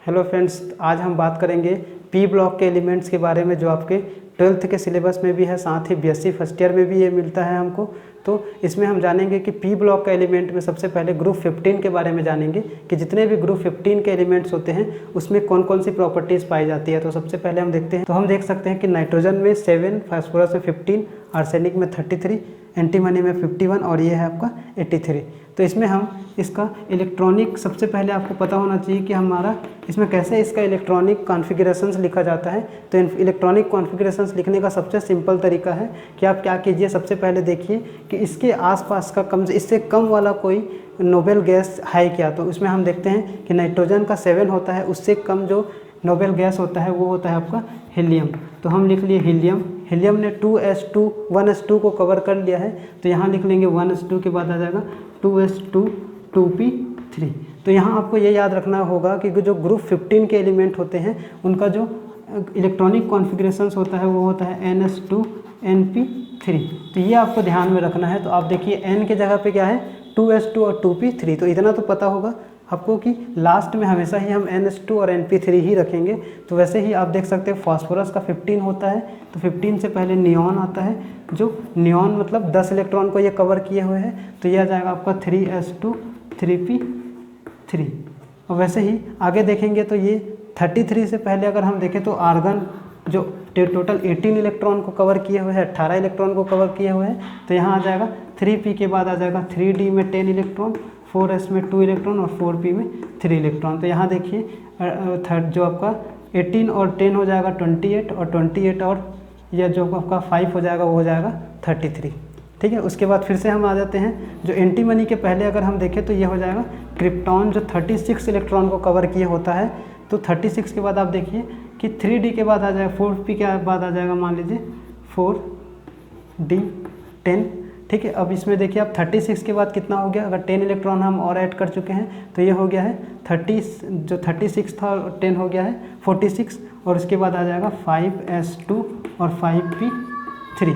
Hello friends, आज हम बात करेंगे पी ब्लॉक के एलिमेंट्स के बारे में जो आपके 12th के सिलेबस में भी है, साथ ही बीएससी फर्स्ट ईयर में भी ये मिलता है हमको। तो इसमें हम जानेंगे कि पी ब्लॉक का एलिमेंट में सबसे पहले ग्रुप 15 के बारे में जानेंगे कि जितने भी ग्रुप 15 के एलिमेंट्स होते हैं उसमें कौन कौन सी प्रॉपर्टीज़ पाई जाती है। तो सबसे पहले हम देखते हैं, तो हम देख सकते हैं कि नाइट्रोजन में 7, फास्फोरस में 15, आर्सेनिक में 33, एंटीमनी में 51 और ये है आपका 83। तो इसमें हम इसका इलेक्ट्रॉनिक, सबसे पहले आपको पता होना चाहिए कि हमारा इसमें कैसे इसका इलेक्ट्रॉनिक कॉन्फ़िगरेशंस लिखा जाता है। तो इलेक्ट्रॉनिक कॉन्फ़िगरेशंस लिखने का सबसे सिंपल तरीका है कि आप क्या कीजिए, सबसे पहले देखिए कि इसके आसपास का इससे कम वाला कोई नोबेल गैस है क्या। तो उसमें हम देखते हैं कि नाइट्रोजन का 7 होता है, उससे कम जो नोबेल गैस होता है वो होता है आपका हीलियम। तो हम लिख लिए हीलियम। हीलियम ने 2s2 1s2 को कवर कर लिया है, तो यहाँ लिख लेंगे 1s2 के बाद आ जाएगा 2s2 2p3। तो यहाँ आपको ये याद रखना होगा कि जो ग्रुप 15 के एलिमेंट होते हैं उनका जो इलेक्ट्रॉनिक कॉन्फ़िगरेशंस होता है वो होता है ns2 np3। तो ये आपको ध्यान में रखना है। तो आप देखिए n के जगह पे क्या है 2s2 और 2p3। तो इतना तो पता होगा आपको कि लास्ट में हमेशा ही हम ns2 और np3 ही रखेंगे। तो वैसे ही आप देख सकते हैं फास्फोरस का 15 होता है, तो 15 से पहले नियॉन आता है, जो नियॉन मतलब 10 इलेक्ट्रॉन को ये कवर किए हुए हैं। तो ये आ जाएगा आपका 3s2 3p3। और वैसे ही आगे देखेंगे तो ये 33 से पहले अगर हम देखें तो आर्गन जो टोटल 18 इलेक्ट्रॉन को कवर किए हुए हैं, 18 इलेक्ट्रॉन को कवर किए हुए हैं। तो यहाँ आ जाएगा 3p के बाद आ जाएगा 3d में 10 इलेक्ट्रॉन, 4s में 2 इलेक्ट्रॉन और 4p में 3 इलेक्ट्रॉन। तो यहाँ देखिए जो आपका 18 और 10 हो जाएगा 28, और 28 और यह जो आपका 5 हो जाएगा वो हो जाएगा 33। ठीक है, उसके बाद फिर से हम आ जाते हैं जो एंटीमनी के पहले अगर हम देखें तो ये हो जाएगा क्रिप्टॉन, जो 36 इलेक्ट्रॉन को कवर किए होता है। तो 36 के बाद आप देखिए कि 3d के बाद आ जाएगा 4p के बाद आ जाएगा मान लीजिए 4d 10। ठीक है, अब इसमें देखिए आप 36 के बाद कितना हो गया, अगर 10 इलेक्ट्रॉन हम और ऐड कर चुके हैं तो ये हो गया है 36 था, 10 हो गया है 46, और उसके बाद आ जाएगा 5s2 और 5p3।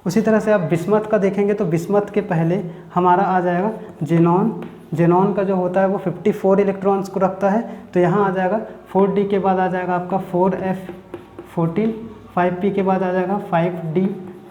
उसी तरह से आप बिस्मथ का देखेंगे तो बिस्मथ के पहले हमारा आ जाएगा जेनॉन। जेनॉन का जो होता है वो 54 इलेक्ट्रॉन्स को रखता है। तो यहाँ आ जाएगा 4d के बाद आ जाएगा आपका 4f14, 5p के बाद आ जाएगा 5d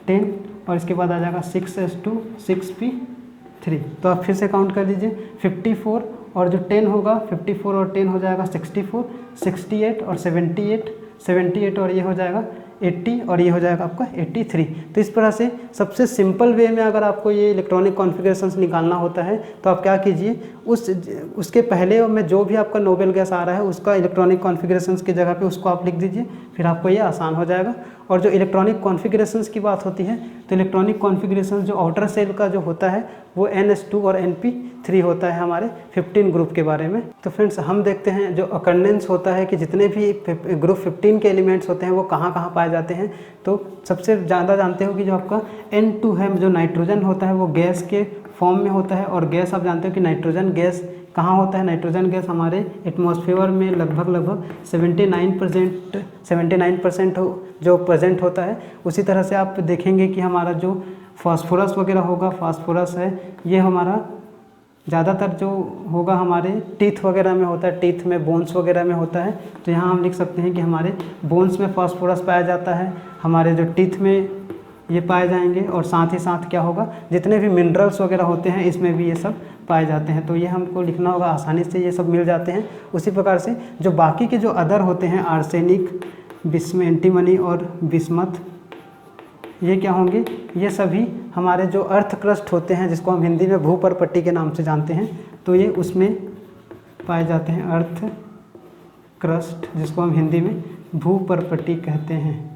10, और इसके बाद आ जाएगा 6s2 6p3। तो आप फिर से काउंट कर लीजिए 54 और जो 10 होगा 54 और 10 हो जाएगा 64, 68 और 78 और ये हो जाएगा 80, और ये हो जाएगा आपका 83। तो इस तरह से सबसे सिंपल वे में अगर आपको ये इलेक्ट्रॉनिक कॉन्फ़िगरेशंस निकालना होता है तो आप क्या कीजिए, उसके पहले में जो भी आपका नोबेल गैस आ रहा है उसका इलेक्ट्रॉनिक कॉन्फ़िगरेशंस की जगह पे उसको आप लिख दीजिए, फिर आपको ये आसान हो जाएगा। और जो इलेक्ट्रॉनिक कॉन्फ़िगरेशंस की बात होती है तो इलेक्ट्रॉनिक कॉन्फ़िगरेशंस जो आउटर सेल का जो होता है वो ns2 और np3 होता है हमारे 15 ग्रुप के बारे में। तो फ्रेंड्स हम देखते हैं जो अकर्डेंस होता है कि जितने भी ग्रुप 15 के एलिमेंट्स होते हैं वो कहाँ कहाँ पाए जाते हैं। तो सबसे ज़्यादा जानते हो कि जो आपका N2 है, जो नाइट्रोजन होता है वो गैस के फॉर्म में होता है। और गैस आप जानते हो कि नाइट्रोजन गैस कहाँ होता है, नाइट्रोजन गैस हमारे एटमॉस्फेयर में लगभग 79% जो प्रेजेंट होता है। उसी तरह से आप देखेंगे कि हमारा जो फास्फोरस वगैरह होगा, फास्फोरस है ये हमारा ज़्यादातर जो होगा हमारे टीथ वगैरह में होता है, टीथ में बोन्स वगैरह में होता है। तो यहाँ हम लिख सकते हैं कि हमारे बोन्स में फास्फोरस पाया जाता है, हमारे जो टीथ में ये पाए जाएंगे, और साथ ही साथ क्या होगा जितने भी मिनरल्स वगैरह होते हैं इसमें भी ये सब पाए जाते हैं। तो ये हमको लिखना होगा, आसानी से ये सब मिल जाते हैं। उसी प्रकार से जो बाकी के जो अदर होते हैं आर्सेनिक, एंटीमनी और बिस्मथ, ये क्या होंगे, ये सभी हमारे जो अर्थ क्रस्ट होते हैं जिसको हम हिंदी में भूपर्पट्टी के नाम से जानते हैं, तो ये उसमें पाए जाते हैं अर्थ क्रस्ट, जिसको हम हिंदी में भूपर्पट्टी कहते हैं।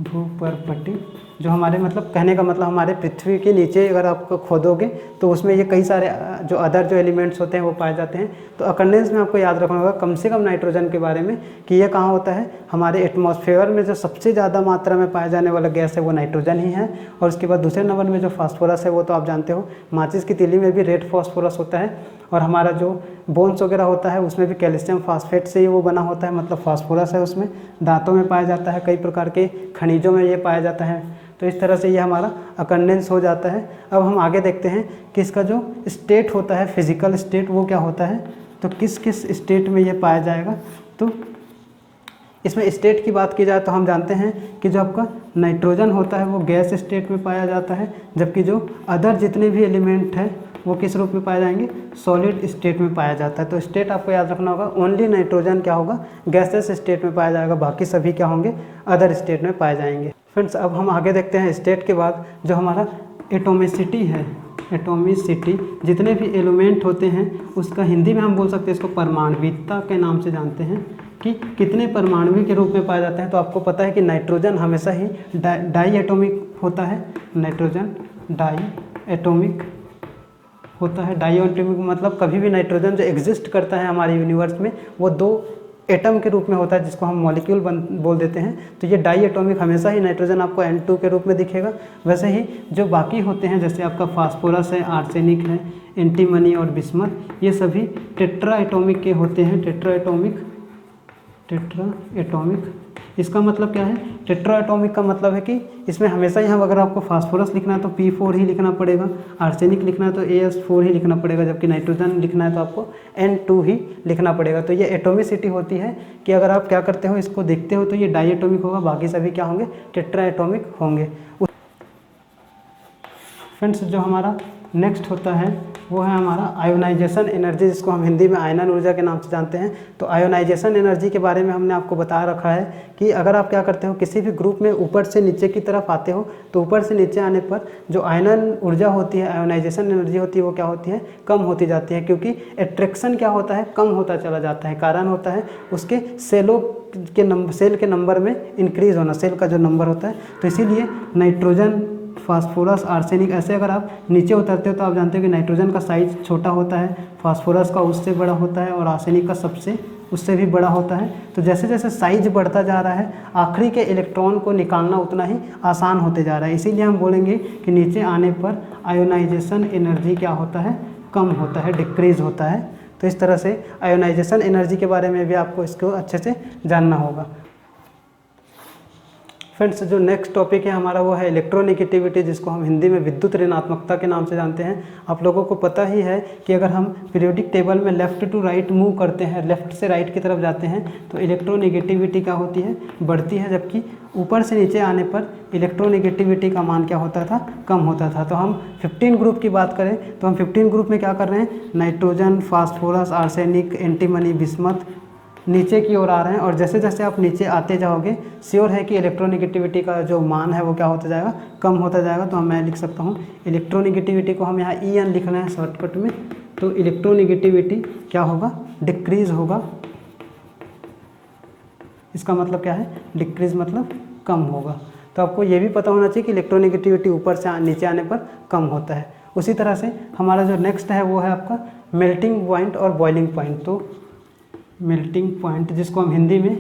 भूपर्पट्टी जो हमारे मतलब कहने का मतलब हमारे पृथ्वी के नीचे अगर आप खोदोगे तो उसमें ये कई सारे जो अदर जो एलिमेंट्स होते हैं वो पाए जाते हैं। तो अकर्डेंस में आपको याद रखना होगा कम से कम नाइट्रोजन के बारे में कि ये कहाँ होता है, हमारे एटमॉस्फेयर में जो सबसे ज़्यादा मात्रा में पाया जाने वाला गैस है वो नाइट्रोजन ही है। और उसके बाद दूसरे नंबर में जो फास्फोरस है वो तो आप जानते हो, माचिस की तीली में भी रेड फास्फोरस होता है। और हमारा जो बोन्स वगैरह होता है उसमें भी कैल्शियम फास्फेट से ही वो बना होता है, मतलब फास्फोरस है उसमें। दांतों में पाया जाता है, कई प्रकार के खनिजों में ये पाया जाता है। तो इस तरह से ये हमारा अकर्डेंस हो जाता है। अब हम आगे देखते हैं कि इसका जो स्टेट होता है, फिजिकल स्टेट, वो क्या होता है। तो किस किस स्टेट में ये पाया जाएगा। तो इसमें स्टेट की बात की जाए तो हम जानते हैं कि जो आपका नाइट्रोजन होता है वो गैस स्टेट में पाया जाता है, जबकि जो अदर जितने भी एलिमेंट हैं वो किस रूप में पाए जाएंगे, सॉलिड स्टेट में पाया जाता है। तो स्टेट आपको याद रखना होगा, ओनली नाइट्रोजन क्या होगा, गैसेस स्टेट में पाया जाएगा, बाकी सभी क्या होंगे, अदर स्टेट में पाए जाएंगे। फ्रेंड्स अब हम आगे देखते हैं स्टेट के बाद जो हमारा एटोमिसिटी है, एटोमिसिटी जितने भी एलिमेंट होते हैं उसका हिंदी में हम बोल सकते हैं इसको परमाणुता के नाम से जानते हैं कि कितने परमाणु के रूप में पाया जाता है। तो आपको पता है कि नाइट्रोजन हमेशा ही डाई एटोमिक होता है, नाइट्रोजन डाई एटोमिक होता है। डाई एटोमिक मतलब कभी भी नाइट्रोजन जो एग्जिस्ट करता है हमारे यूनिवर्स में वो 2 एटम के रूप में होता है, जिसको हम मॉलिक्यूल बोल देते हैं। तो ये डाई एटोमिक हमेशा ही नाइट्रोजन आपको N2 के रूप में दिखेगा। वैसे ही जो बाकी होते हैं जैसे आपका फास्फोरस है, आर्सेनिक है, एंटीमनी और बिस्मथ, ये सभी टेट्रा एटोमिक के होते हैं। टेट्रा एटोमिक इसका मतलब क्या है, टेट्रा एटोमिक का मतलब है कि इसमें हमेशा यहाँ अगर आपको फास्फोरस लिखना है तो P4 ही लिखना पड़ेगा, आर्सेनिक लिखना है तो AS4 ही लिखना पड़ेगा, जबकि नाइट्रोजन लिखना है तो आपको N2 ही लिखना पड़ेगा। तो ये एटोमिसिटी होती है कि अगर आप क्या करते हो, इसको देखते हो तो ये डाई एटोमिक होगा, बाकी सभी क्या होंगे, टेट्रा एटोमिक होंगे। फ्रेंड्स जो हमारा नेक्स्ट होता है वो है हमारा आयोनाइजेशन एनर्जी, जिसको हम हिंदी में आयनन ऊर्जा के नाम से जानते हैं। तो आयोनाइजेशन एनर्जी के बारे में हमने आपको बता रखा है कि अगर आप क्या करते हो, किसी भी ग्रुप में ऊपर से नीचे की तरफ आते हो तो ऊपर से नीचे आने पर जो आयनन ऊर्जा होती है, आयोनाइजेशन एनर्जी होती है, वो क्या होती है, कम होती जाती है, क्योंकि एट्रैक्शन क्या होता है, कम होता चला जाता है। कारण होता है उसके सेल के नंबर में इंक्रीज होना, सेल का जो नंबर होता है। तो इसीलिए नाइट्रोजन, फास्फोरस, आर्सेनिक ऐसे अगर आप नीचे उतरते हो तो आप जानते हो कि नाइट्रोजन का साइज छोटा होता है, फास्फोरस का उससे बड़ा होता है और आर्सेनिक का सबसे उससे भी बड़ा होता है। तो जैसे जैसे साइज बढ़ता जा रहा है आखिरी के इलेक्ट्रॉन को निकालना उतना ही आसान होते जा रहा है। इसीलिए हम बोलेंगे कि नीचे आने पर आयोनाइजेशन एनर्जी क्या होता है, कम होता है, डिक्रीज होता है। तो इस तरह से आयोनाइजेशन एनर्जी के बारे में भी आपको इसको अच्छे से जानना होगा। फ्रेंड्स जो नेक्स्ट टॉपिक है हमारा वो है इलेक्ट्रोनेगेटिविटी, जिसको हम हिंदी में विद्युत ऋणात्मकता के नाम से जानते हैं। आप लोगों को पता ही है कि अगर हम पीरियोडिक टेबल में लेफ़्ट टू राइट मूव करते हैं, लेफ़्ट से राइट की तरफ जाते हैं तो इलेक्ट्रोनेगेटिविटी क्या होती है, बढ़ती है, जबकि ऊपर से नीचे आने पर इलेक्ट्रोनेगेटिविटी का मान क्या होता था, कम होता था। तो हम 15 ग्रुप की बात करें तो हम 15 ग्रुप में क्या कर रहे हैं, nitrogen, phosphorus, arsenic, antimony, bismuth नीचे की ओर आ रहे हैं। और जैसे जैसे आप नीचे आते जाओगे श्योर है कि इलेक्ट्रोनेगेटिविटी का जो मान है वो क्या होता जाएगा, कम होता जाएगा। तो मैं लिख सकता हूँ इलेक्ट्रोनेगेटिविटी को हम यहाँ EN लिखना है शॉर्टकट में। तो इलेक्ट्रोनेगेटिविटी क्या होगा, डिक्रीज होगा। इसका मतलब क्या है, डिक्रीज मतलब कम होगा। तो आपको ये भी पता होना चाहिए कि इलेक्ट्रोनेगेटिविटी ऊपर से नीचे आने पर कम होता है। उसी तरह से हमारा जो नेक्स्ट है वो है आपका मेल्टिंग पॉइंट और बॉइलिंग पॉइंट। तो मेल्टिंग पॉइंट जिसको हम हिंदी में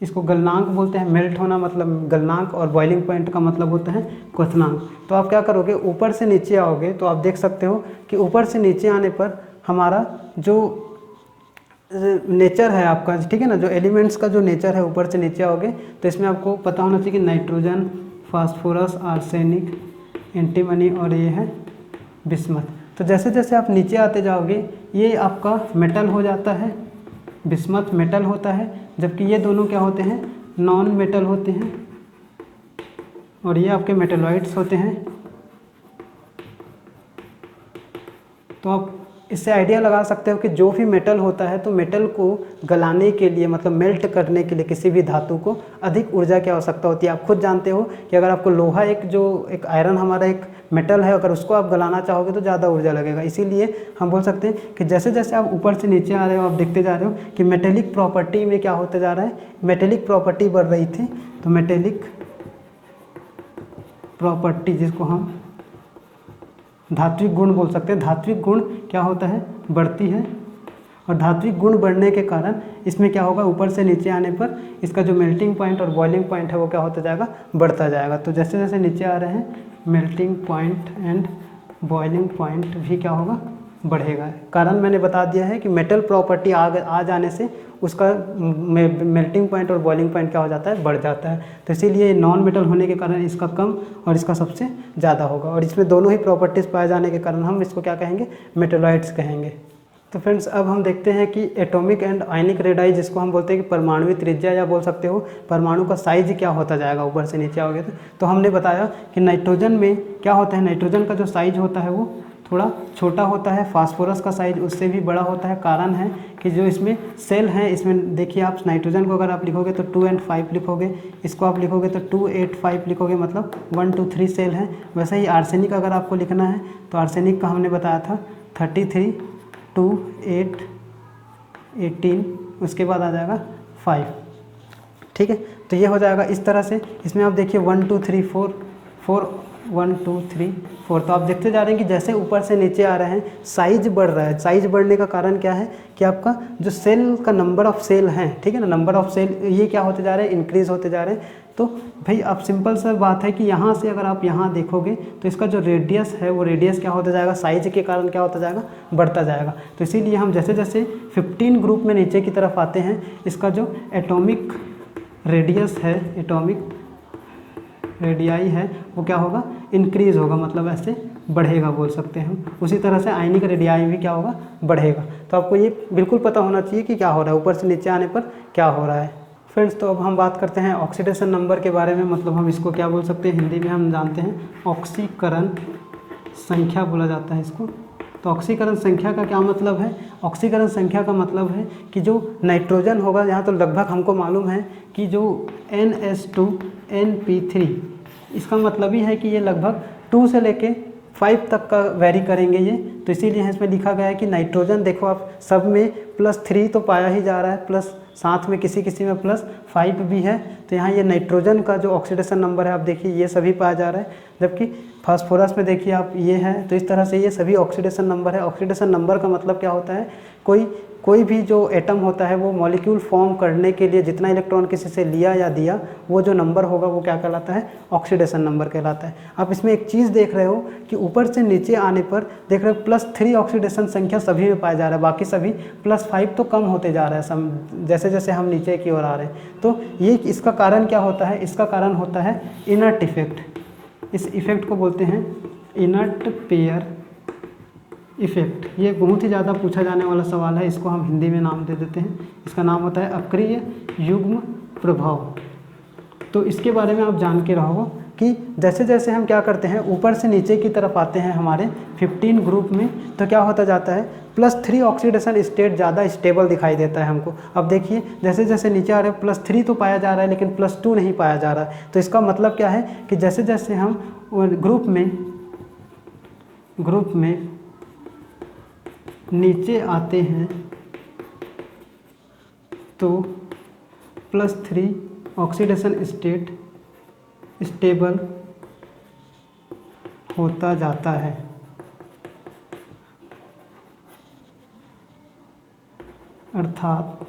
इसको गलनांक बोलते हैं, मेल्ट होना मतलब गलनांक, और बॉइलिंग पॉइंट का मतलब होता है क्वथनांक। तो आप क्या करोगे, ऊपर से नीचे आओगे तो आप देख सकते हो कि ऊपर से नीचे आने पर हमारा जो नेचर है आपका, ठीक है ना, जो एलिमेंट्स का जो नेचर है, ऊपर से नीचे आओगे तो इसमें आपको पता होना चाहिए कि नाइट्रोजन, फास्फोरस, आर्सेनिक, एंटीमनी और ये है बिस्मथ। तो जैसे जैसे आप नीचे आते जाओगे ये आपका मेटल हो जाता है, बिस्मथ मेटल होता है, जबकि ये दोनों क्या होते हैं, नॉन मेटल होते हैं, और ये आपके मेटलॉइड्स होते हैं। तो आप इससे आइडिया लगा सकते हो कि जो भी मेटल होता है तो मेटल को गलाने के लिए मतलब मेल्ट करने के लिए किसी भी धातु को अधिक ऊर्जा की आवश्यकता होती है। आप खुद जानते हो कि अगर आपको लोहा एक आयरन हमारा एक मेटल है, अगर उसको आप गलाना चाहोगे तो ज़्यादा ऊर्जा लगेगा। इसीलिए हम बोल सकते हैं कि जैसे जैसे आप ऊपर से नीचे आ रहे हो आप देखते जा रहे हो कि मेटेलिक प्रॉपर्टी में क्या होते जा रहा है, मेटेलिक प्रॉपर्टी बढ़ रही थी। तो मेटेलिक प्रॉपर्टी जिसको हम धात्विक गुण बोल सकते हैं, धात्विक गुण क्या होता है, बढ़ती है। और धात्विक गुण बढ़ने के कारण इसमें क्या होगा, ऊपर से नीचे आने पर इसका जो मेल्टिंग पॉइंट और बॉइलिंग पॉइंट है वो क्या होता जाएगा, बढ़ता जाएगा। तो जैसे जैसे नीचे आ रहे हैं melting point and boiling point भी क्या होगा, बढ़ेगा। कारण मैंने बता दिया है कि मेटल प्रॉपर्टी आ जाने से उसका मेल्टिंग पॉइंट और बॉइलिंग पॉइंट क्या हो जाता है, बढ़ जाता है। तो इसीलिए नॉन मेटल होने के कारण इसका कम और इसका सबसे ज़्यादा होगा, और इसमें दोनों ही प्रॉपर्टीज़ पाए जाने के कारण हम इसको क्या कहेंगे, मेटेलॉइड्स कहेंगे। तो फ्रेंड्स अब हम देखते हैं कि एटॉमिक एंड आयनिक रेडाई, जिसको हम बोलते हैं कि परमाणु त्रिज्या या बोल सकते हो परमाणु का साइज क्या होता जाएगा ऊपर से नीचे आओगे तो हमने बताया कि नाइट्रोजन में क्या होता है, नाइट्रोजन का जो साइज होता है वो थोड़ा छोटा होता है, फास्फोरस का साइज उससे भी बड़ा होता है। कारण है कि जो इसमें सेल हैं, इसमें देखिए आप नाइट्रोजन को अगर आप लिखोगे तो 2 and 5 लिखोगे, इसको आप लिखोगे तो 2, 8, 5 लिखोगे, मतलब 1, 2, 3 सेल हैं। वैसे ही आर्सेनिक अगर आपको लिखना है तो आर्सेनिक का हमने बताया था 33, 2, 8, 18, उसके बाद आ जाएगा 5, ठीक है। तो ये हो जाएगा इस तरह से। इसमें आप देखिए 1, 2, 3, 4, 1, 2, 3, 4, तो आप देखते जा रहे हैं कि जैसे ऊपर से नीचे आ रहे हैं साइज बढ़ रहा है। साइज बढ़ने का कारण क्या है कि आपका जो सेल का नंबर ऑफ सेल हैं, ठीक है ना, नंबर ऑफ सेल ये क्या होते जा रहे हैं, इंक्रीज़ होते जा रहे हैं। तो भाई अब सिंपल सा बात है कि यहाँ से अगर आप यहाँ देखोगे तो इसका जो रेडियस है वो रेडियस क्या होता जाएगा, साइज के कारण क्या होता जाएगा, बढ़ता जाएगा। तो इसीलिए हम जैसे जैसे 15 ग्रुप में नीचे की तरफ आते हैं, इसका जो एटॉमिक रेडियस है, एटॉमिक रेडियाई है, वो क्या होगा, इंक्रीज़ होगा, मतलब ऐसे बढ़ेगा बोल सकते हैं हम। उसी तरह से आयनिक रेडियाई भी क्या होगा, बढ़ेगा। तो आपको ये बिल्कुल पता होना चाहिए कि क्या हो रहा है, ऊपर से नीचे आने पर क्या हो रहा है। फ्रेंड्स तो अब हम बात करते हैं ऑक्सीडेशन नंबर के बारे में, मतलब हम इसको क्या बोल सकते हैं, हिंदी में हम जानते हैं ऑक्सीकरण संख्या बोला जाता है इसको। तो ऑक्सीकरण संख्या का क्या मतलब है, ऑक्सीकरण संख्या का मतलब है कि जो नाइट्रोजन होगा, यहाँ तो लगभग हमको मालूम है कि जो NH2 NP3, इसका मतलब ही है कि ये लगभग 2 से लेके 5 तक का वेरी करेंगे ये। तो इसीलिए इसमें लिखा गया है कि नाइट्रोजन देखो आप सब में +3 तो पाया ही जा रहा है, प्लस साथ में किसी किसी में +5 भी है। तो यहाँ ये नाइट्रोजन का जो ऑक्सीडेशन नंबर है आप देखिए ये सभी पाया जा रहा है, जबकि फास्फोरस में देखिए आप ये है। तो इस तरह से ये सभी ऑक्सीडेशन नंबर है। ऑक्सीडेशन नंबर का मतलब क्या होता है, कोई भी जो एटम होता है वो मॉलिक्यूल फॉर्म करने के लिए जितना इलेक्ट्रॉन किसी से लिया या दिया, वो जो नंबर होगा वो क्या कहलाता है, ऑक्सीडेशन नंबर कहलाता है। आप इसमें एक चीज़ देख रहे हो कि ऊपर से नीचे आने पर देख रहे हो +3 ऑक्सीडेशन संख्या सभी में पाया जा रहा है, बाकी सभी +5 तो कम होते जा रहा है जैसे जैसे हम नीचे की ओर आ रहे हैं। तो ये इसका कारण क्या होता है, इसका कारण होता है इनर्ट इफेक्ट। इस इफेक्ट को बोलते हैं इनर्ट पेयर इफेक्ट। ये बहुत ही ज़्यादा पूछा जाने वाला सवाल है, इसको हम हिंदी में नाम दे देते हैं। इसका नाम होता है अक्रिय युग्म प्रभाव। तो इसके बारे में आप जान के रहो कि जैसे जैसे हम क्या करते हैं ऊपर से नीचे की तरफ आते हैं हमारे 15 ग्रुप में, तो क्या होता जाता है +3 ऑक्सीडेशन स्टेट ज़्यादा स्टेबल दिखाई देता है हमको। अब देखिए जैसे जैसे नीचे आ रहे हैं +3 तो पाया जा रहा है लेकिन +2 नहीं पाया जा रहा है। तो इसका मतलब क्या है कि जैसे जैसे हम ग्रुप में नीचे आते हैं तो +3 ऑक्सीडेशन स्टेट स्टेबल होता जाता है। अर्थात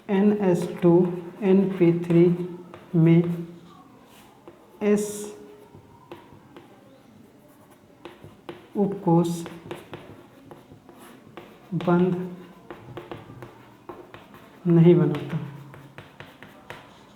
NH2 NP3 में S उपकोष बंद नहीं बनाता।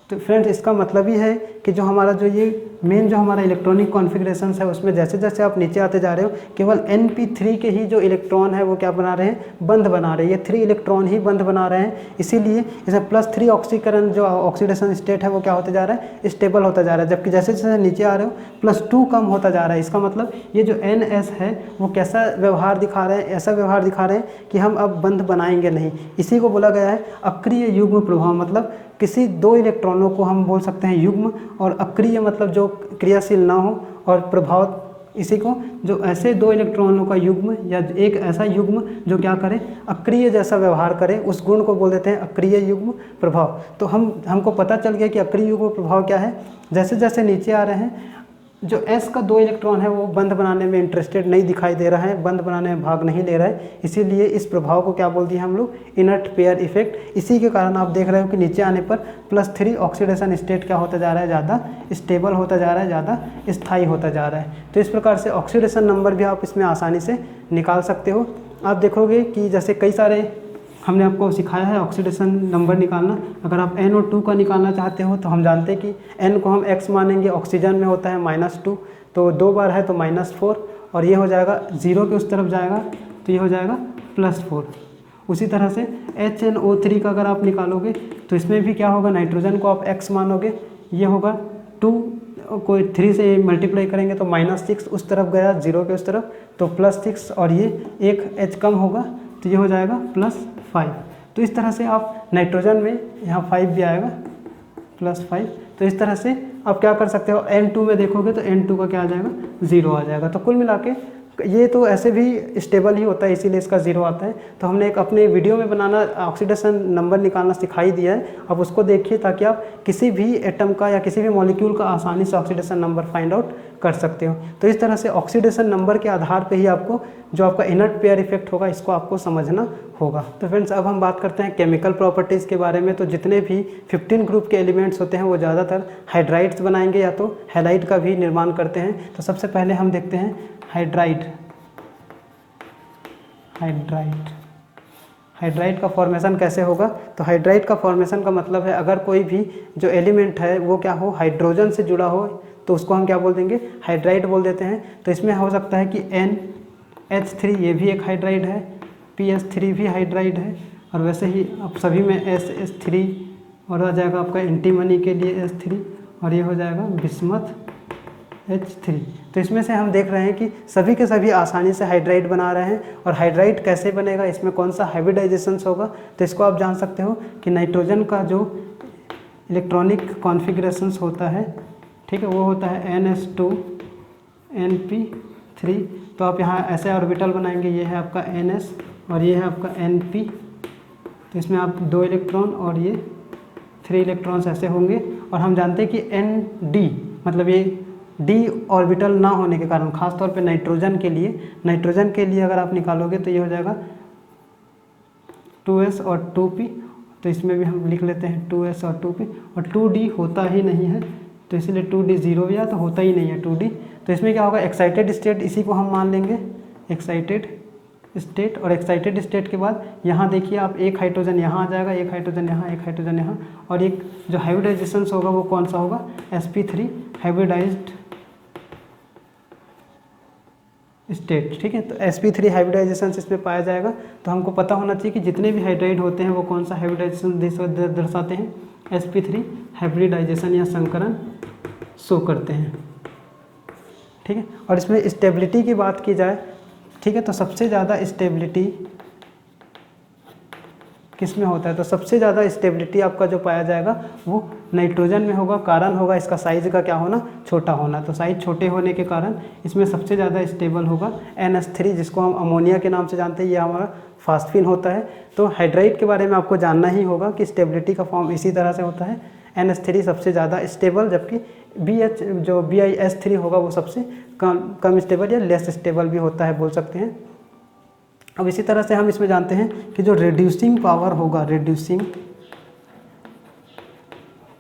तो फ्रेंड्स इसका मतलब ही है कि जो हमारा जो ये मेन जो हमारा इलेक्ट्रॉनिक कॉन्फ़िगरेशन है उसमें जैसे जैसे आप नीचे आते जा रहे हो केवल NP3 के ही जो इलेक्ट्रॉन है वो क्या बना रहे हैं, बंद बना रहे हैं। ये 3 इलेक्ट्रॉन ही बंद बना रहे हैं, इसीलिए इसमें +3 ऑक्सीकरण जो ऑक्सीडेशन स्टेट है वो क्या होते जा रहा है, स्टेबल होता जा रहा है। जबकि जैसे जैसे नीचे आ रहे हो +2 कम होता जा रहा है। इसका मतलब ये जो NS है वो कैसा व्यवहार दिखा रहे हैं, ऐसा व्यवहार दिखा रहे हैं कि हम अब बंद बनाएंगे नहीं। इसी को बोला गया है अक्रिय युग्म प्रभाव। मतलब किसी 2 इलेक्ट्रॉनों को हम बोल सकते हैं युग्म, और अक्रिय मतलब जो क्रियाशील ना हो, और प्रभाव इसी को जो ऐसे 2 इलेक्ट्रॉनों का युग्म या एक ऐसा युग्म जो क्या करे, अक्रिय जैसा व्यवहार करे, उस गुण को बोल देते हैं अक्रिय युग्म प्रभाव। तो हमको पता चल गया कि अक्रिय युग्म प्रभाव क्या है। जैसे जैसे नीचे आ रहे हैं जो S का 2 इलेक्ट्रॉन है वो बंध बनाने में इंटरेस्टेड नहीं दिखाई दे रहा है, बंध बनाने में भाग नहीं ले रहा है, इसीलिए इस प्रभाव को क्या बोल दिया हम लोग, इनर्ट पेयर इफेक्ट। इसी के कारण आप देख रहे हो कि नीचे आने पर +3 ऑक्सीडेशन स्टेट क्या होता जा रहा है, ज़्यादा स्टेबल होता जा रहा है, ज़्यादा स्थायी होता जा रहा है। तो इस प्रकार से ऑक्सीडेशन नंबर भी आप इसमें आसानी से निकाल सकते हो। आप देखोगे कि जैसे कई सारे हमने आपको सिखाया है ऑक्सीडेशन नंबर निकालना। अगर आप NO2 का निकालना चाहते हो तो हम जानते हैं कि N को हम X मानेंगे, ऑक्सीजन में होता है -2, तो 2 बार है तो -4, और ये हो जाएगा 0 के उस तरफ जाएगा तो ये हो जाएगा +4। उसी तरह से HNO3 का अगर आप निकालोगे तो इसमें भी क्या होगा, नाइट्रोजन को आप X मानोगे, ये होगा 2 को 3 से मल्टीप्लाई करेंगे तो -6 उस तरफ गया, 0 के उस तरफ तो +6, और ये एक H कम होगा तो ये हो जाएगा +5। तो इस तरह से आप नाइट्रोजन में यहाँ 5 भी आएगा +5। तो इस तरह से आप क्या कर सकते हो, N2 में देखोगे तो N2 का क्या आ जाएगा, 0 आ जाएगा। तो कुल मिला के ये तो ऐसे भी स्टेबल ही होता है, इसीलिए इसका 0 आता है। तो हमने एक अपने वीडियो में बनाना ऑक्सीडेशन नंबर निकालना सिखाई दिया है, अब उसको देखिए ताकि आप किसी भी एटम का या किसी भी मॉलिक्यूल का आसानी से ऑक्सीडेशन नंबर फाइंड आउट कर सकते हो। तो इस तरह से ऑक्सीडेशन नंबर के आधार पे ही आपको जो आपका इनर्ट पेयर इफेक्ट होगा इसको आपको समझना होगा। तो फ्रेंड्स अब हम बात करते हैं केमिकल प्रॉपर्टीज़ के बारे में। तो जितने भी 15 ग्रुप के एलिमेंट्स होते हैं वो ज़्यादातर हाइड्राइड्स बनाएंगे या तो हैलाइड का भी निर्माण करते हैं। तो सबसे पहले हम देखते हैं हाइड्राइड का फॉर्मेशन कैसे होगा। तो हाइड्राइड का फॉर्मेशन का मतलब है अगर कोई भी जो एलिमेंट है वो क्या हो, हाइड्रोजन से जुड़ा हो तो उसको हम क्या बोल देंगे, हाइड्राइड बोल देते हैं। तो इसमें हो सकता है कि NH3 ये भी एक हाइड्राइड है, PS3 भी हाइड्राइड है, और वैसे ही अब सभी में SS3 और आ जाएगा आपका एंटीमनी के लिए S3, और ये हो जाएगा बिस्मथ H3। तो इसमें से हम देख रहे हैं कि सभी के सभी आसानी से हाइड्राइड बना रहे हैं। और हाइड्राइड कैसे बनेगा, इसमें कौन सा हाइब्रिडाइजेशन होगा, तो इसको आप जान सकते हो कि नाइट्रोजन का जो इलेक्ट्रॉनिक कॉन्फ़िगरेशंस होता है, ठीक है, वो होता है NS2 NP3। तो आप यहाँ ऐसे ऑर्बिटल बनाएंगे, ये है आपका NS और ये है आपका NP। तो इसमें आप 2 इलेक्ट्रॉन और ये 3 इलेक्ट्रॉन्स ऐसे होंगे। और हम जानते हैं कि ND मतलब ये D ऑर्बिटल ना होने के कारण, खासतौर पे नाइट्रोजन के लिए अगर आप निकालोगे तो ये हो जाएगा 2s और 2p। तो इसमें भी हम लिख लेते हैं 2s और 2p, और 2d होता ही नहीं है तो इसीलिए 2d 0 भी तो होता ही नहीं है 2d। तो इसमें क्या होगा, एक्साइटेड स्टेट, इसी को हम मान लेंगे एक्साइटेड स्टेट। और एक्साइटेड स्टेट के बाद यहाँ देखिए आप एक हाइड्रोजन यहाँ आ जाएगा, एक हाइड्रोजन यहाँ, एक हाइड्रोजन यहाँ, और एक जो हाइब्रिडाइजेशन होगा वो कौन सा होगा, sp3 हाइब्रिडाइज्ड स्टेट। ठीक है, तो sp3 हाइब्रिडाइजेशन इसमें पाया जाएगा। तो हमको पता होना चाहिए कि जितने भी हाइड्राइड होते हैं वो कौन सा हाइब्रिडाइजेशन दर्शाते हैं, sp3 हाइब्रिडाइजेशन या संकरण शो करते हैं। ठीक है, और इसमें स्टेबिलिटी की बात की जाए, ठीक है, तो सबसे ज़्यादा स्टेबिलिटी किस में होता है, तो सबसे ज़्यादा स्टेबिलिटी आपका जो पाया जाएगा वो नाइट्रोजन में होगा। कारण होगा इसका साइज़ का क्या होना, छोटा होना। तो साइज़ छोटे होने के कारण इसमें सबसे ज़्यादा स्टेबल होगा NH3, जिसको हम अमोनिया के नाम से जानते हैं, ये हमारा फास्फिन होता है। तो हाइड्राइड के बारे में आपको जानना ही होगा कि स्टेबिलिटी का फॉर्म इसी तरह से होता है, NH3 सबसे ज़्यादा स्टेबल, जबकि BiS3 होगा वो सबसे कम स्टेबल या लेस स्टेबल भी होता है, बोल सकते हैं। अब इसी तरह से हम इसमें जानते हैं कि जो रिड्यूसिंग पावर होगा, रिड्यूसिंग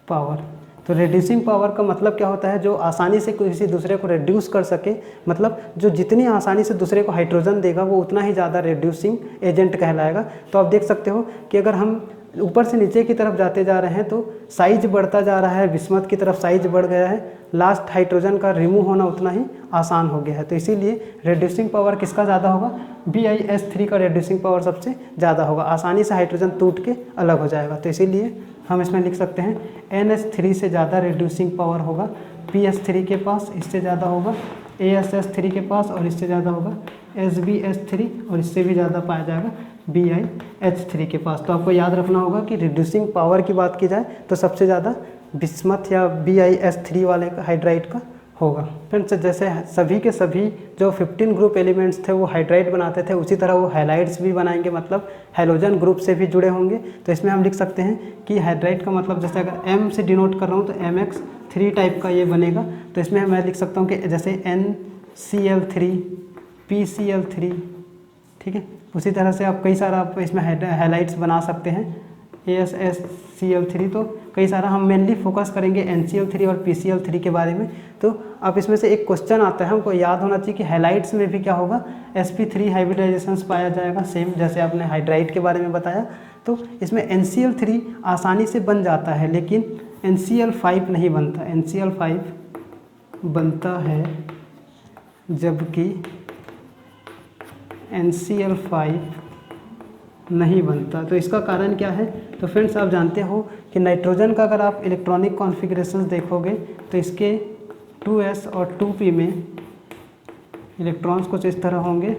पावर, तो रिड्यूसिंग पावर का मतलब क्या होता है, जो आसानी से किसी दूसरे को रिड्यूस कर सके, मतलब जो जितनी आसानी से दूसरे को हाइड्रोजन देगा वो उतना ही ज़्यादा रिड्यूसिंग एजेंट कहलाएगा। तो आप देख सकते हो कि अगर हम ऊपर से नीचे की तरफ जाते जा रहे हैं तो साइज बढ़ता जा रहा है, बिस्मथ की तरफ साइज बढ़ गया है, लास्ट हाइड्रोजन का रिमूव होना उतना ही आसान हो गया है। तो इसीलिए रिड्यूसिंग पावर किसका ज़्यादा होगा, BiS3 का रिड्यूसिंग पावर सबसे ज़्यादा होगा, आसानी से हाइड्रोजन टूट के अलग हो जाएगा। तो इसीलिए हम इसमें लिख सकते हैं NH3 से ज़्यादा रिड्यूसिंग पावर होगा PS3 के पास, इससे ज़्यादा होगा ASS3 के पास, और इससे ज़्यादा होगा SbS3, और इससे भी ज़्यादा पाया जाएगा BiH3 के पास। तो आपको याद रखना होगा कि रिड्यूसिंग पावर की बात की जाए तो सबसे ज़्यादा बिस्मथ या BiS3 वाले का हाइड्राइड का होगा। फ्रेंड्स जैसे सभी के सभी जो 15 ग्रुप एलिमेंट्स थे वो हाइड्राइड बनाते थे, उसी तरह वो हैलाइड्स भी बनाएंगे, मतलब हैलोजन ग्रुप से भी जुड़े होंगे। तो इसमें हम लिख सकते हैं कि हाइड्राइड का मतलब जैसे अगर M से डिनोट कर रहा हूँ तो MX3 टाइप का ये बनेगा। तो इसमें मैं लिख सकता हूँ कि जैसे NCl3 PCl3, ठीक है। उसी तरह से आप कई सारा आप इसमें हैलाइड्स बना सकते हैं, AsSCl3। तो कई सारा हम मेनली फोकस करेंगे NCl3 और PCl3 के बारे में। तो अब इसमें से एक क्वेश्चन आता है, हमको याद होना चाहिए कि हैलाइड्स में भी क्या होगा, sp3 हाइब्रिडाइजेशंस पाया जाएगा, सेम जैसे आपने हाइड्राइड के बारे में बताया। तो इसमें NCl3 आसानी से बन जाता है, लेकिन NCl5 नहीं बनता। NCl5 बनता है जबकि NCl5 नहीं बनता। तो इसका कारण क्या है? तो फ्रेंड्स आप जानते हो कि नाइट्रोजन का अगर आप इलेक्ट्रॉनिक कॉन्फ़िगरेशंस देखोगे तो इसके 2s और 2p में इलेक्ट्रॉन्स कुछ इस तरह होंगे।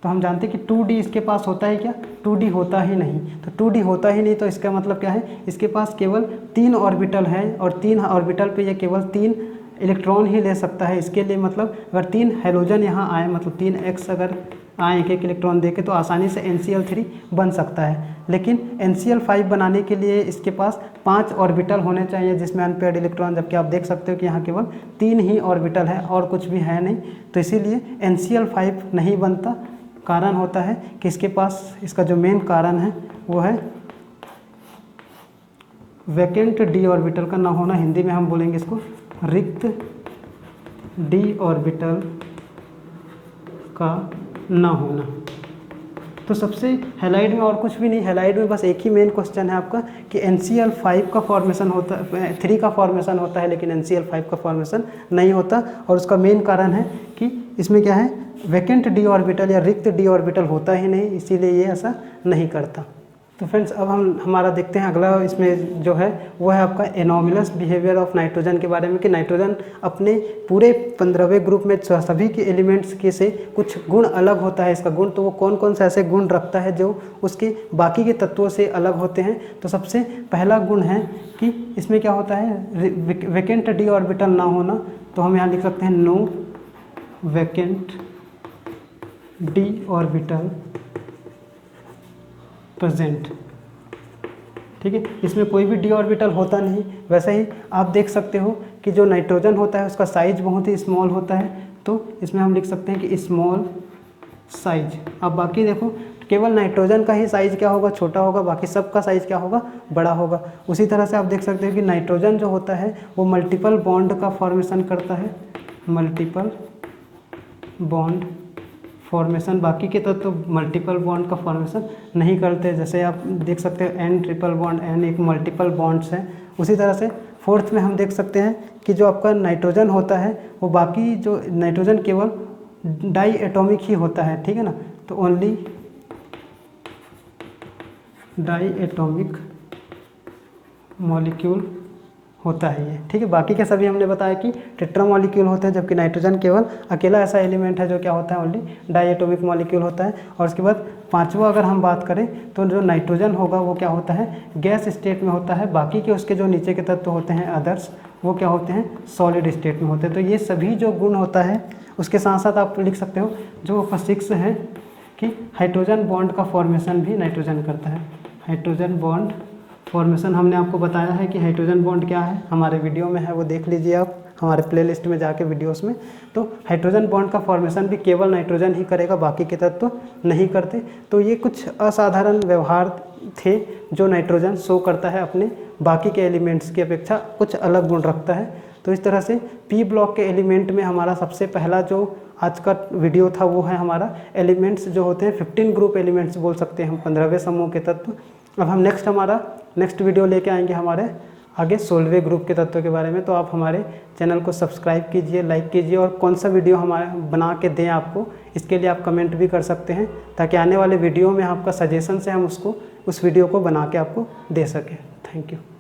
तो हम जानते हैं कि 2d इसके पास होता है क्या? 2d होता ही नहीं। तो 2d होता ही नहीं, तो इसका मतलब क्या है, इसके पास केवल 3 ऑर्बिटल है और 3 ऑर्बिटल पे ये केवल 3 इलेक्ट्रॉन ही ले सकता है। इसके लिए मतलब अगर 3 हैलोजन यहाँ आए, मतलब 3x अगर आए एक इलेक्ट्रॉन देके, तो आसानी से NCl3 बन सकता है। लेकिन NCl5 बनाने के लिए इसके पास 5 ऑर्बिटल होने चाहिए जिसमें अनपेयर्ड इलेक्ट्रॉन, जबकि आप देख सकते हो कि यहाँ केवल 3 ही ऑर्बिटल है और कुछ भी है नहीं। तो इसीलिए NCl5 नहीं बनता। कारण होता है कि इसके पास, इसका जो मेन कारण है वो है वैकेंट d ऑर्बिटल का ना होना। हिंदी में हम बोलेंगे इसको रिक्त d ऑर्बिटल का ना होना। तो सबसे हैलाइड में और कुछ भी नहीं, हैलाइड में बस एक ही मेन क्वेश्चन है आपका कि NCl5 का फॉर्मेशन होता है, 3 का फॉर्मेशन होता है, लेकिन NCl5 का फॉर्मेशन नहीं होता। और उसका मेन कारण है कि इसमें क्या है, वैकेंट d ऑर्बिटल या रिक्त d ऑर्बिटल होता ही नहीं, इसीलिए ये ऐसा नहीं करता। तो फ्रेंड्स अब हम हमारा देखते हैं अगला, इसमें जो है वो है आपका एनोमलस बिहेवियर ऑफ नाइट्रोजन के बारे में, कि नाइट्रोजन अपने पूरे 15वें ग्रुप में सभी के एलिमेंट्स के से कुछ गुण अलग होता है। इसका गुण, तो वो कौन कौन से ऐसे गुण रखता है जो उसके बाकी के तत्वों से अलग होते हैं। तो सबसे पहला गुण है कि इसमें क्या होता है, वैकेंट d ऑर्बिटल ना होना। तो हम यहाँ लिख सकते हैं no vacant d orbital present, ठीक है। इसमें कोई भी d ऑर्बिटल होता नहीं। वैसे ही आप देख सकते हो कि जो नाइट्रोजन होता है उसका साइज बहुत ही स्मॉल होता है, तो इसमें हम लिख सकते हैं कि स्मॉल साइज। अब बाकी देखो, केवल नाइट्रोजन का ही साइज क्या होगा, छोटा होगा, बाकी सब का साइज क्या होगा, बड़ा होगा। उसी तरह से आप देख सकते हो कि नाइट्रोजन जो होता है वो मल्टीपल बॉन्ड का फॉर्मेशन करता है, मल्टीपल बॉन्ड फॉर्मेशन। बाकी के तत्व तो मल्टीपल बॉन्ड का फॉर्मेशन नहीं करते। जैसे आप देख सकते हो N ट्रिपल बॉन्ड, N एक मल्टीपल बॉन्ड्स हैं। उसी तरह से फोर्थ में हम देख सकते हैं कि जो आपका नाइट्रोजन होता है वो बाकी जो नाइट्रोजन केवल डाई एटॉमिक ही होता है, ठीक है ना। तो ओनली डाई एटॉमिक मॉलिक्यूल होता है ये, ठीक है। बाकी के सभी हमने बताया कि टेट्रा मॉलिक्यूल होते हैं, जबकि नाइट्रोजन केवल अकेला ऐसा एलिमेंट है जो क्या होता है, ओनली डाई एटॉमिक मॉलिक्यूल होता है। और उसके बाद पांचवा अगर हम बात करें तो जो नाइट्रोजन होगा वो क्या होता है, गैस स्टेट में होता है। बाकी के उसके जो नीचे के तत्व होते हैं अदर्स, वो क्या होते हैं, सॉलिड स्टेट में होते हैं। तो ये सभी जो गुण होता है, उसके साथ साथ आप लिख सकते हो जो 6 है कि हाइड्रोजन बॉन्ड का फॉर्मेशन भी नाइट्रोजन करता है। हाइड्रोजन बॉन्ड फॉर्मेशन हमने आपको बताया है कि हाइड्रोजन बॉन्ड क्या है, हमारे वीडियो में है, वो देख लीजिए आप हमारे प्लेलिस्ट में जाके वीडियोस में। तो हाइड्रोजन बॉन्ड का फॉर्मेशन भी केवल नाइट्रोजन ही करेगा, बाकी के तत्व तो नहीं करते। तो ये कुछ असाधारण व्यवहार थे जो नाइट्रोजन शो करता है, अपने बाकी के एलिमेंट्स की अपेक्षा कुछ अलग गुण रखता है। तो इस तरह से पी ब्लॉक के एलिमेंट में हमारा सबसे पहला जो आज का वीडियो था वो है हमारा एलिमेंट्स जो होते हैं 15 ग्रुप एलिमेंट्स बोल सकते हैं हम, 15वें समूह के तत्व। अब हम नेक्स्ट वीडियो लेके आएंगे हमारे आगे 16वें ग्रुप के तत्वों के बारे में। तो आप हमारे चैनल को सब्सक्राइब कीजिए, लाइक कीजिए, और कौन सा वीडियो हमारे बना के दें आपको, इसके लिए आप कमेंट भी कर सकते हैं, ताकि आने वाले वीडियो में आपका सजेशन से हम उस वीडियो को बना के आपको दे सकें। Thank you.